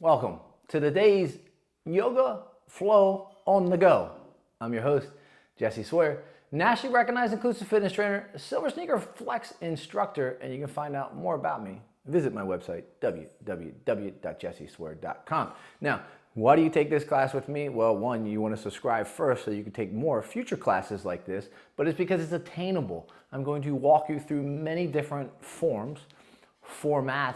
Welcome to today's Yoga Flow on the Go. I'm your host, Jesse Sawyer, nationally recognized inclusive fitness trainer, SilverSneaker Flex instructor, and you can find out more about me. Visit my website, www.jessesawyer.com. Now, why do you take this class with me? Well, one, you want to subscribe first so you can take more future classes like this, but it's because it's attainable. I'm going to walk you through many different formats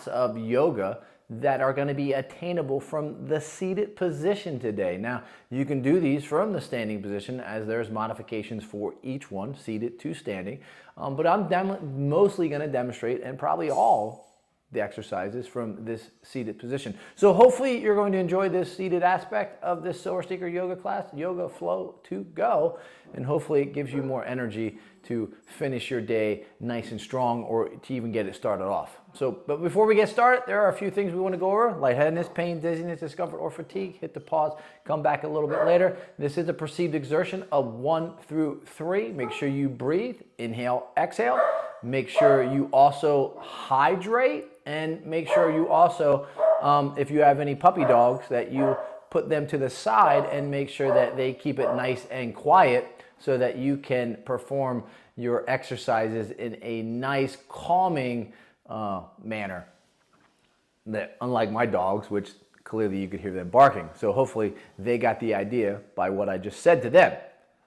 of yoga that are going to be attainable from the seated position today. Now, you can do these from the standing position as there's modifications for each one, seated to standing, but I'm mostly going to demonstrate and probably all the exercises from this seated position. So hopefully you're going to enjoy this seated aspect of this SilverSneaker yoga class, Yoga Flow to Go, and hopefully it gives you more energy to finish your day nice and strong or to even get it started off. But before we get started, there are a few things we want to go over. Lightheadedness, pain, dizziness, discomfort, or fatigue. Hit the pause, come back a little bit later. This is a perceived exertion of 1 through 3. Make sure you breathe, inhale, exhale. Make sure you also hydrate, and make sure you also, if you have any puppy dogs, that you put them to the side and make sure that they keep it nice and quiet so that you can perform your exercises in a nice, calming manner. That, unlike my dogs, which clearly you could hear them barking. So hopefully they got the idea by what I just said to them.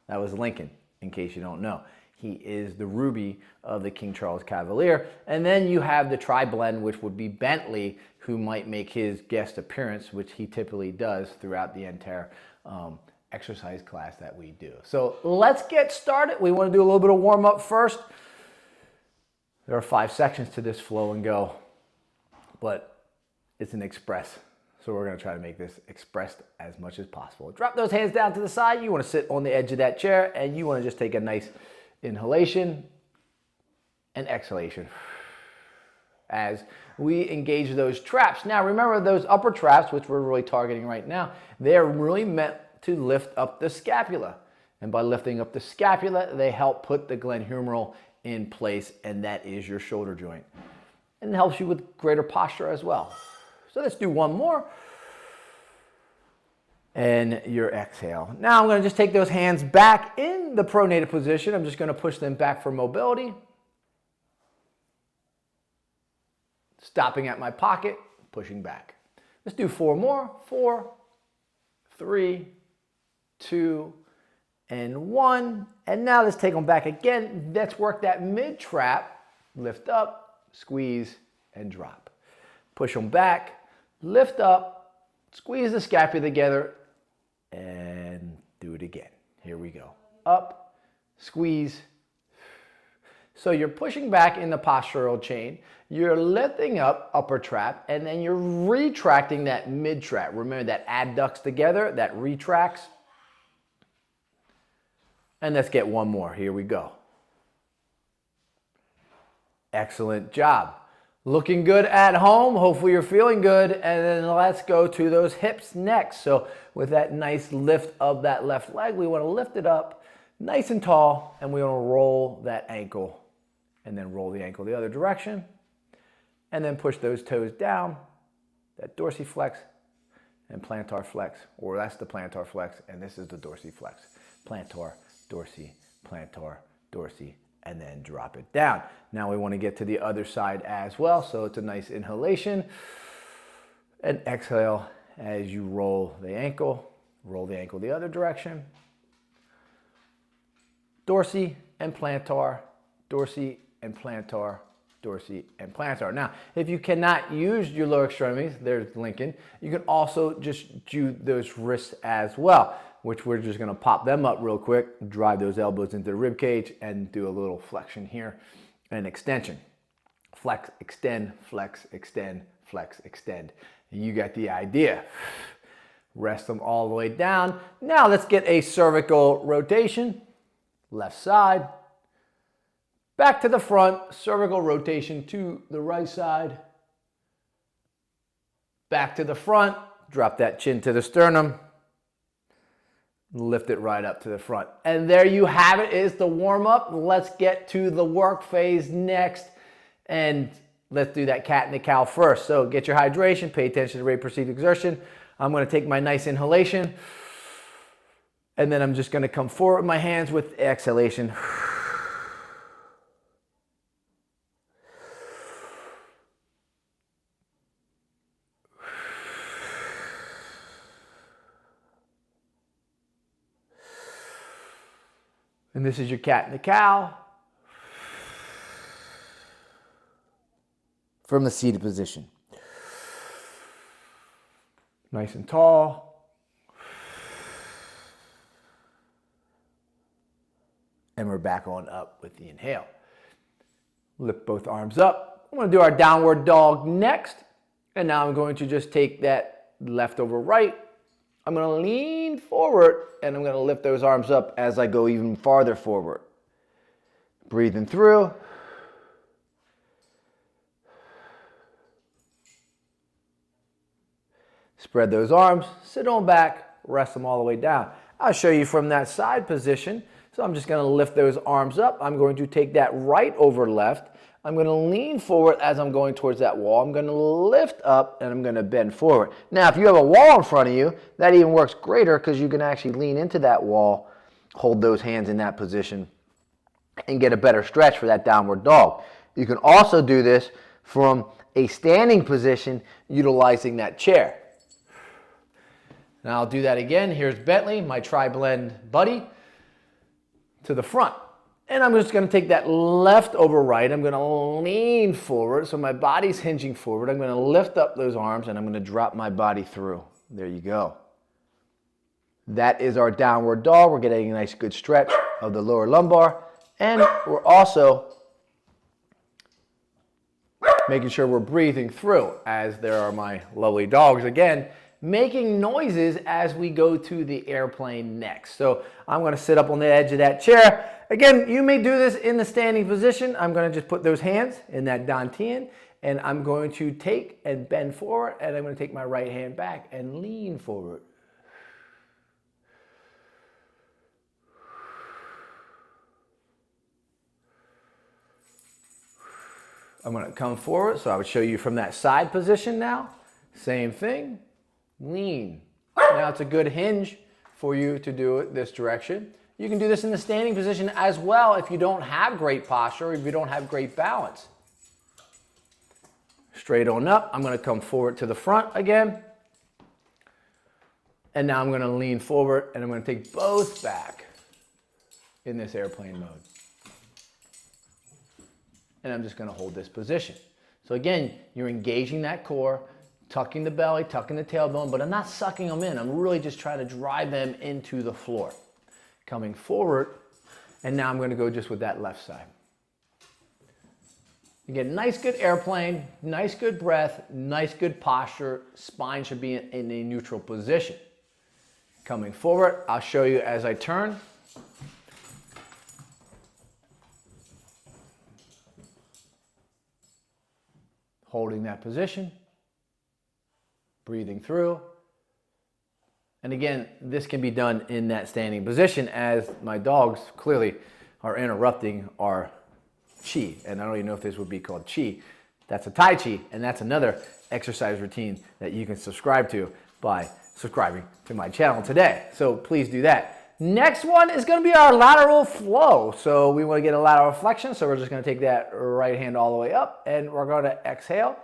That was Lincoln, in case you don't know. He is the Ruby of the King Charles Cavalier. And then you have the tri-blend, which would be Bentley, who might make his guest appearance, which he typically does throughout the entire exercise class that we do. So let's get started. We want to do a little bit of warm up first. There are 5 sections to this flow and go, but it's an express. So we're going to try to make this expressed as much as possible. Drop those hands down to the side. You want to sit on the edge of that chair and you want to just take a nice inhalation and exhalation as we engage those traps. Now remember, those upper traps, which we're really targeting right now, they're really meant to lift up the scapula. And by lifting up the scapula, they help put the glenohumeral in place, and that is your shoulder joint. And it helps you with greater posture as well. So let's do one more. And your exhale. Now I'm going to just take those hands back in the pronated position. I'm just going to push them back for mobility. Stopping at my pocket, pushing back. Let's do 4 more. 4, 3, 2, and 1. And now let's take them back again. Let's work that mid trap. Lift up, squeeze, and drop. Push them back, lift up, squeeze the scapula together, and do it again. Here we go. Up, squeeze. So you're pushing back in the postural chain, you're lifting up upper trap, and then you're retracting that mid trap. Remember that adducts together, that retracts. And let's get one more. Here we go. Excellent job. Looking good at home. Hopefully you're feeling good. And then let's go to those hips next. So with that nice lift of that left leg, we want to lift it up nice and tall, and we want to roll that ankle, and then roll the ankle the other direction, and then push those toes down, that dorsiflex and plantar flex, or that's the plantar flex, and this is the dorsiflex. Plantar, dorsi, plantar, dorsi, and then drop it down. Now we want to get to the other side as well. So it's a nice inhalation and exhale as you roll the ankle the other direction. Dorsi and plantar, dorsi and plantar, dorsi and plantar. Now, if you cannot use your lower extremities, there's Lincoln, you can also just do those wrists as well, which we're just going to pop them up real quick, drive those elbows into the rib cage, and do a little flexion here and extension. Flex, extend, flex, extend, flex, extend. You got the idea. Rest them all the way down. Now let's get a cervical rotation. Left side. Back to the front, cervical rotation to the right side. Back to the front, drop that chin to the sternum. Lift it right up to the front. And there you have it, is the warm up. Let's get to the work phase next. And let's do that cat and the cow first. So get your hydration, pay attention to rate perceived exertion. I'm going to take my nice inhalation, and then I'm just going to come forward with my hands with exhalation. And this is your cat and the cow from the seated position. Nice and tall. And we're back on up with the inhale. Lift both arms up. I'm going to do our downward dog next. And now I'm going to just take that left over right. I'm going to lean forward and I'm going to lift those arms up as I go even farther forward. Breathing through. Spread those arms, sit on back, rest them all the way down. I'll show you from that side position. So I'm just going to lift those arms up. I'm going to take that right over left. I'm going to lean forward as I'm going towards that wall. I'm going to lift up and I'm going to bend forward. Now, if you have a wall in front of you, that even works greater because you can actually lean into that wall, hold those hands in that position, and get a better stretch for that downward dog. You can also do this from a standing position utilizing that chair. Now I'll do that again. Here's Bentley, my tri-blend buddy, to the front. And I'm just going to take that left over right. I'm going to lean forward so my body's hinging forward. I'm going to lift up those arms and I'm going to drop my body through. There you go. That is our downward dog. We're getting a nice good stretch of the lower lumbar. And we're also making sure we're breathing through, as there are my lovely dogs again, making noises as we go to the airplane next. So I'm going to sit up on the edge of that chair. Again, you may do this in the standing position. I'm going to just put those hands in that dantian, and I'm going to take and bend forward, and I'm going to take my right hand back and lean forward. I'm going to come forward, so I would show you from that side position now. Same thing. Lean. Now it's a good hinge for you to do it this direction. You can do this in the standing position as well if you don't have great posture or if you don't have great balance. Straight on up. I'm going to come forward to the front again. And now I'm going to lean forward and I'm going to take both back in this airplane mode. And I'm just going to hold this position. So again, you're engaging that core, tucking the belly, tucking the tailbone, but I'm not sucking them in. I'm really just trying to drive them into the floor. Coming forward, and now I'm going to go just with that left side. You get nice good airplane, nice good breath, nice good posture. Spine should be in a neutral position. Coming forward, I'll show you as I turn. Holding that position. Breathing through. And again, this can be done in that standing position as my dogs clearly are interrupting our chi. And I don't even know if this would be called chi. That's a Tai Chi, and that's another exercise routine that you can subscribe to by subscribing to my channel today. So please do that. Next one is going to be our lateral flow. So we want to get a lateral flexion. So we're just going to take that right hand all the way up, and we're going to exhale.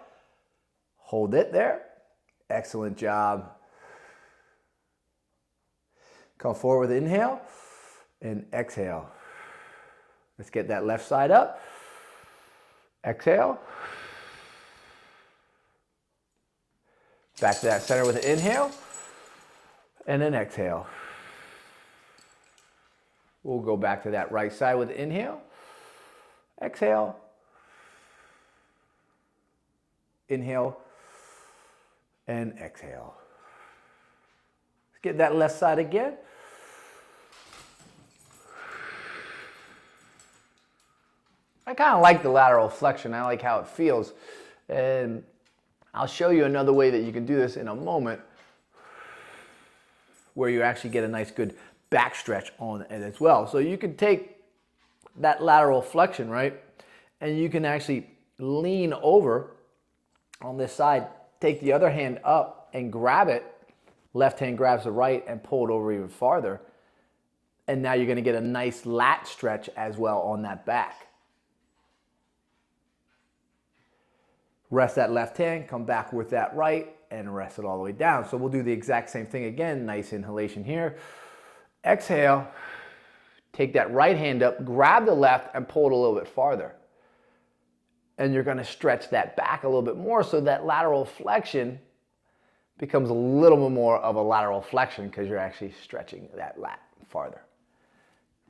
Hold it there. Excellent job. Come forward with inhale and exhale. Let's get that left side up. Exhale. Back to that center with an inhale and then exhale. We'll go back to that right side with inhale. Exhale. Inhale and exhale. Let's get that left side again. I kind of like the lateral flexion. I like how it feels. And I'll show you another way that you can do this in a moment where you actually get a nice good back stretch on it as well. So you can take that lateral flexion, right? And you can actually lean over on this side, take the other hand up and grab it. Left hand grabs the right and pull it over even farther. And now you're going to get a nice lat stretch as well on that back. Rest that left hand, come back with that right, and rest it all the way down. So we'll do the exact same thing again. Nice inhalation here. Exhale. Take that right hand up, grab the left, and pull it a little bit farther. And you're going to stretch that back a little bit more so that lateral flexion becomes a little bit more of a lateral flexion because you're actually stretching that lat farther.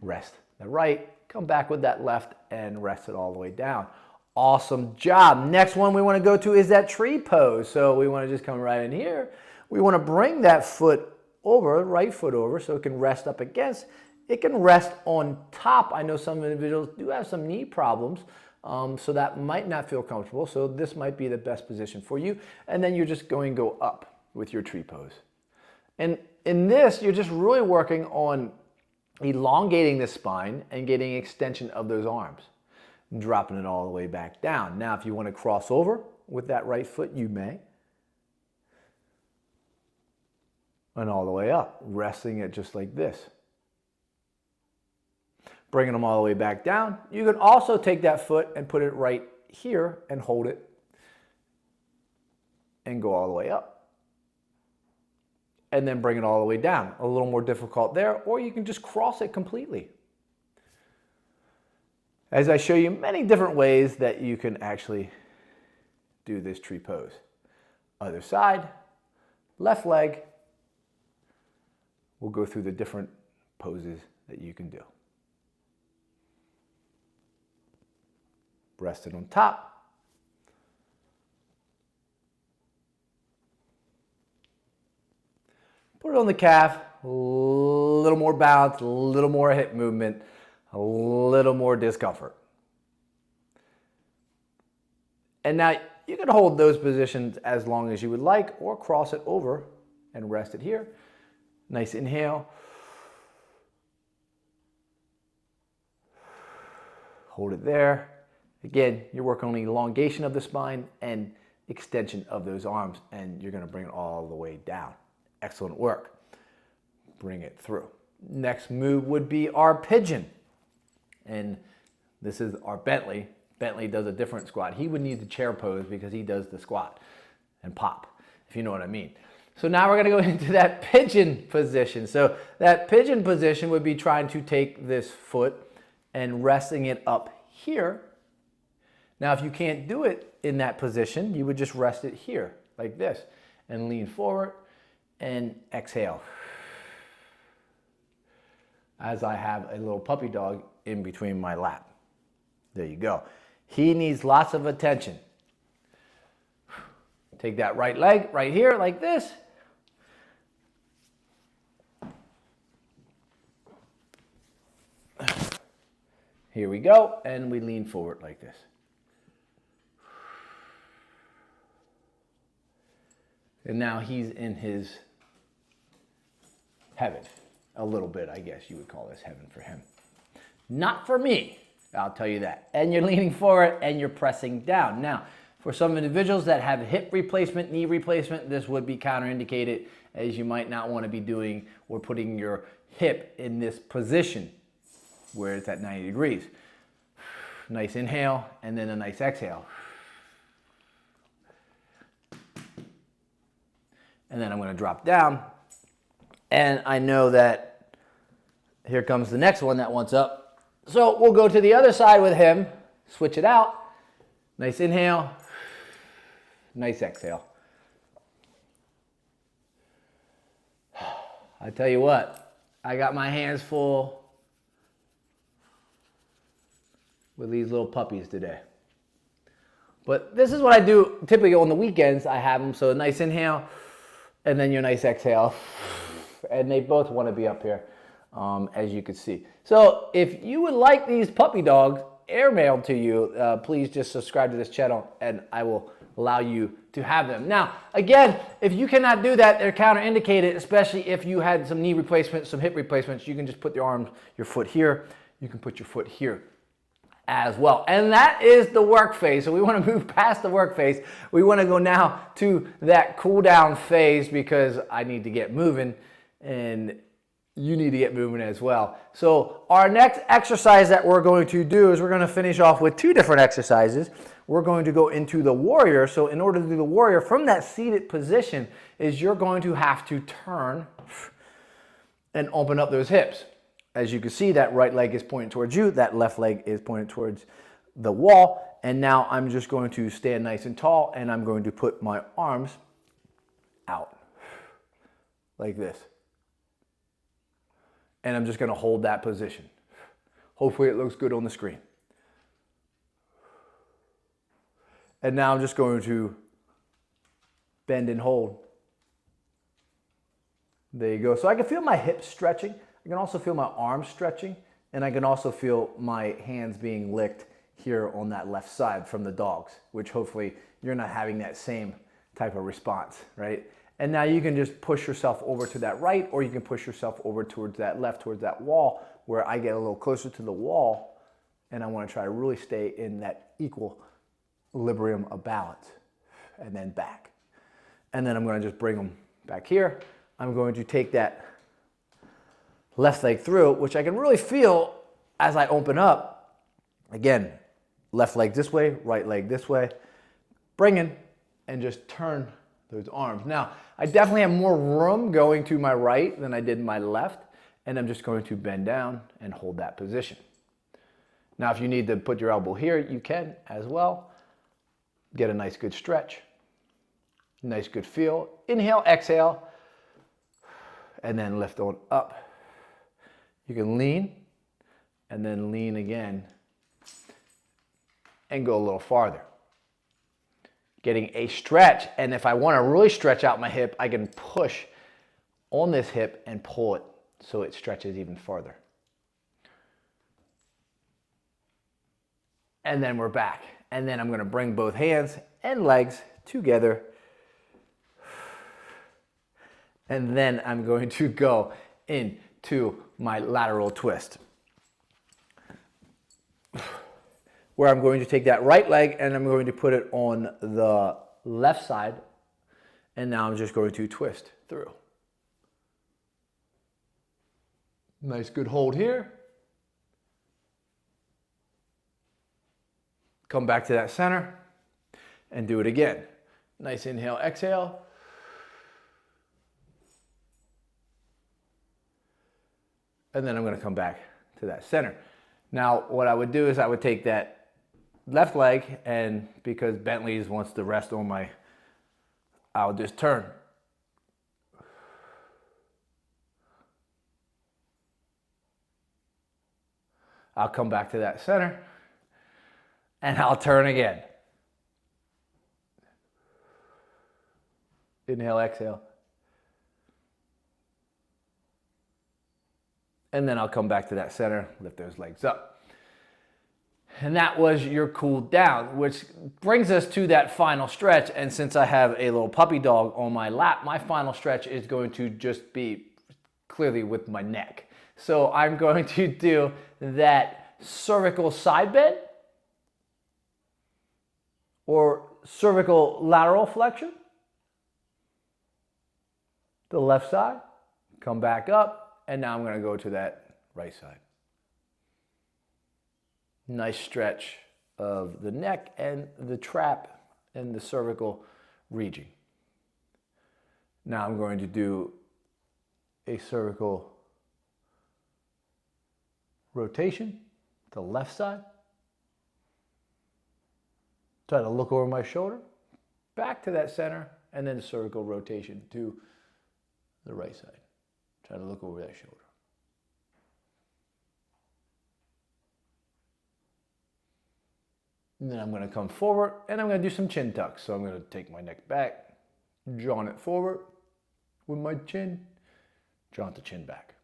Rest the right, come back with that left, and rest it all the way down. Awesome job. Next one we want to go to is that tree pose. So we want to just come right in here. We want to bring that foot over, right foot over, so it can rest up against. It can rest on top. I know some individuals do have some knee problems, so that might not feel comfortable. So this might be the best position for you. And then you're just going to go up with your tree pose. And in this, you're just really working on elongating the spine and getting extension of those arms. Dropping it all the way back down. Now, if you want to cross over with that right foot, you may. And all the way up, resting it just like this. Bringing them all the way back down. You can also take that foot and put it right here and hold it and go all the way up. And then bring it all the way down. A little more difficult there, or you can just cross it completely. As I show you many different ways that you can actually do this tree pose. Other side, left leg. We'll go through the different poses that you can do. Rest it on top. Put it on the calf, a little more bounce, a little more hip movement, a little more discomfort. And now you can hold those positions as long as you would like or cross it over and rest it here. Nice inhale. Hold it there. Again, you're working on elongation of the spine and extension of those arms, and you're going to bring it all the way down. Excellent work. Bring it through. Next move would be our pigeon. And this is our Bentley. Bentley does a different squat. He would need the chair pose because he does the squat and pop, if you know what I mean. So now we're going to go into that pigeon position. So that pigeon position would be trying to take this foot and resting it up here. Now, if you can't do it in that position, you would just rest it here like this and lean forward and exhale. As I have a little puppy dog in between my lap. There you go. He needs lots of attention. Take that right leg right here like this. Here we go, and we lean forward like this. And now he's in his heaven. A little bit, I guess you would call this heaven for him. Not for me, I'll tell you that. And you're leaning forward and you're pressing down. Now, for some individuals that have hip replacement, knee replacement, this would be counterindicated, as you might not want to be doing or putting your hip in this position where it's at 90 degrees. Nice inhale and then a nice exhale. And then I'm going to drop down. And I know that here comes the next one that wants up. So we'll go to the other side with him, switch it out. Nice inhale, nice exhale. I tell you what, I got my hands full with these little puppies today. But this is what I do typically on the weekends. I have them, so a nice inhale and then your nice exhale. And they both want to be up here, as you can see. So if you would like these puppy dogs airmailed to you, please just subscribe to this channel and I will allow you to have them. Now, again, if you cannot do that, they're counterindicated, especially if you had some knee replacements, some hip replacements. You can just put your foot here. You can put your foot here. as well. And that is the work phase. So we want to move past the work phase. We want to go now to that cool down phase because I need to get moving and you need to get moving as well. So our next exercise that we're going to do is we're going to finish off with two different exercises. We're going to go into the warrior. So in order to do the warrior from that seated position is you're going to have to turn and open up those hips. As you can see, that right leg is pointing towards you, that left leg is pointing towards the wall, and now I'm just going to stand nice and tall, and I'm going to put my arms out like this. And I'm just going to hold that position. Hopefully it looks good on the screen. And now I'm just going to bend and hold. There you go. So I can feel my hips stretching. I can also feel my arms stretching, and I can also feel my hands being licked here on that left side from the dogs, which hopefully you're not having that same type of response, right? And now you can just push yourself over to that right, or you can push yourself over towards that left, towards that wall, where I get a little closer to the wall, and I want to try to really stay in that equilibrium of balance, and then back. And then I'm going to just bring them back here. I'm going to take that left leg through, which I can really feel as I open up. Again, left leg this way, right leg this way. Bring in and just turn those arms. Now, I definitely have more room going to my right than I did my left, and I'm just going to bend down and hold that position. Now, if you need to put your elbow here, you can as well. Get a nice good stretch, nice good feel. Inhale, exhale, and then lift on up. You can lean and then lean again and go a little farther. Getting a stretch, and if I want to really stretch out my hip, I can push on this hip and pull it so it stretches even farther. And then we're back. And then I'm going to bring both hands and legs together. And then I'm going to go into my lateral twist, where I'm going to take that right leg and I'm going to put it on the left side, and now I'm just going to twist through. Nice good hold here. Come back to that center and do it again. Nice inhale, exhale. And then I'm going to come back to that center. Now, what I would do is I would take that left leg, and because Bentley's wants to rest on my, I'll just turn. I'll come back to that center, and I'll turn again. Inhale, exhale. And then I'll come back to that center, lift those legs up. And that was your cool down, which brings us to that final stretch. And since I have a little puppy dog on my lap, my final stretch is going to just be clearly with my neck. So I'm going to do that cervical side bend or cervical lateral flexion. The left side, come back up. And now I'm going to go to that right side. Nice stretch of the neck and the trap and the cervical region. Now I'm going to do a cervical rotation to the left side. Try to look over my shoulder, back to that center, and then the cervical rotation to the right side. Try to look over that shoulder. And then I'm going to come forward and I'm going to do some chin tucks. So I'm going to take my neck back, draw it forward with my chin, draw the chin back.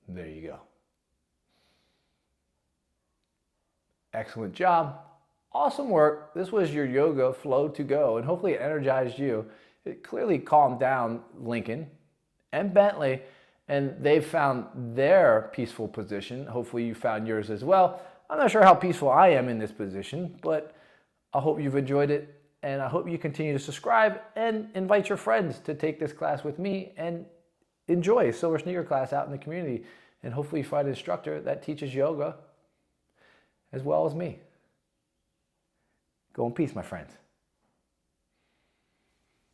There you go. Excellent job. Awesome work. This was your yoga flow to go, and hopefully it energized you it clearly calmed down Lincoln and Bentley, and they've found their peaceful position. Hopefully you found yours as well. I'm not sure how peaceful I am in this position, but I hope you've enjoyed it, and I hope you continue to subscribe and invite your friends to take this class with me and enjoy a Silver Sneaker class out in the community, and hopefully you find an instructor that teaches yoga as well as me. Go in peace, my friends.